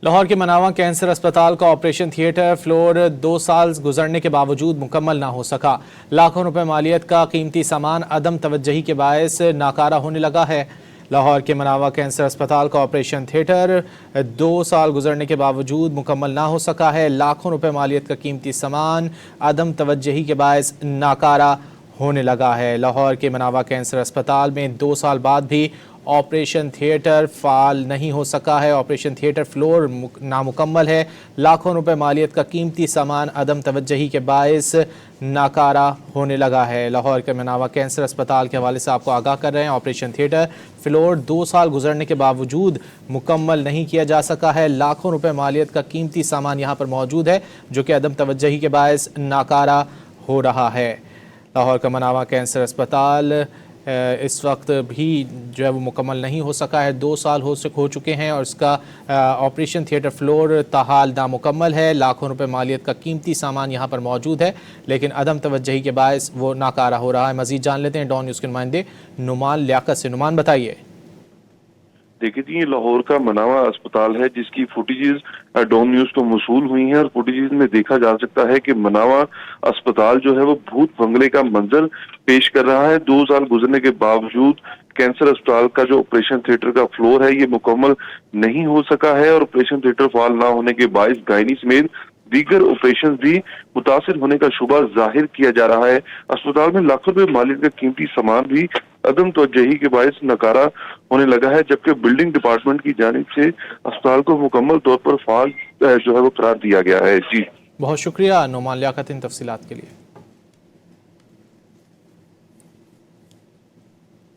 लाहौर के मनावा कैंसर अस्पताल का ऑपरेशन थिएटर फ्लोर 2 साल गुजरने के बावजूद मुकम्मल ना हो सका। लाखों रुपए मालियत का कीमती सामान अदम तवज्जही के बायस नाकारा होने लगा है। लाहौर के मनावा कैंसर अस्पताल का ऑपरेशन थिएटर 2 साल गुजरने के बावजूद मुकम्मल ना हो सका है। लाखों रुपए मालियत का कीमती सामान अदम तवज्जही के बायस नाकारा होने लगा है। लाहौर के मनावा कैंसर अस्पताल में 2 साल बाद भी ऑपरेशन थिएटर फाल नहीं हो सका है। ऑपरेशन थिएटर फ्लोर नामुकम्मल है। लाखों रुपए मालियत का कीमती सामान अदम तवज्जही के बायस नाकारा होने लगा है। लाहौर के मनावा कैंसर अस्पताल के हवाले से आपको आगाह कर रहे हैं। ऑपरेशन थिएटर फ्लोर 2 साल गुजरने के बावजूद मुकम्मल नहीं किया जा सका है। लाखों रुपए मालियत का कीमती सामान यहाँ पर मौजूद है जो कि अदम तवज्जही के बायस नाकारा हो रहा है। लाहौर का मनावा कैंसर अस्पताल इस वक्त भी जो है वो मुकम्मल नहीं हो सका है। 2 साल हो चुके हैं और इसका ऑपरेशन थिएटर फ्लोर ताहाल नामुकम्मल है। लाखों रुपए मालियत का कीमती सामान यहाँ पर मौजूद है लेकिन अदम तवज्जही के बायस वो नाकारा हो रहा है। मज़ीद जान लेते हैं डॉन न्यूज़ के नुमाइंदे नुमान लियाकत से। नुमान बताइए। देखिए जी, ये लाहौर का मनावा अस्पताल है जिसकी फुटेजेस डॉन न्यूज को मौसूल हुई हैं और फुटेजेस में देखा जा सकता है कि मनावा अस्पताल जो है वो भूत बंगले का मंजर पेश कर रहा है। 2 साल गुजरने के बावजूद कैंसर अस्पताल का जो ऑपरेशन थिएटर का फ्लोर है ये मुकम्मल नहीं हो सका है और ऑपरेशन थिएटर फाल ना होने के बायस गायनी समेत दीगर ऑपरेशन भी मुतासिर होने का शुबा जाहिर किया जा रहा है। अस्पताल में लाखों रुपए मालियत का कीमती सामान भी अदम तवज्जही के बायस नकारा होने लगा है, जबकि बिल्डिंग डिपार्टमेंट की जानिब से अस्पताल को मुकम्मल तौर पर फाल जो है वो करार दिया गया है। जी बहुत शुक्रिया नुमान लियाकत इन तफसीलात के लिए।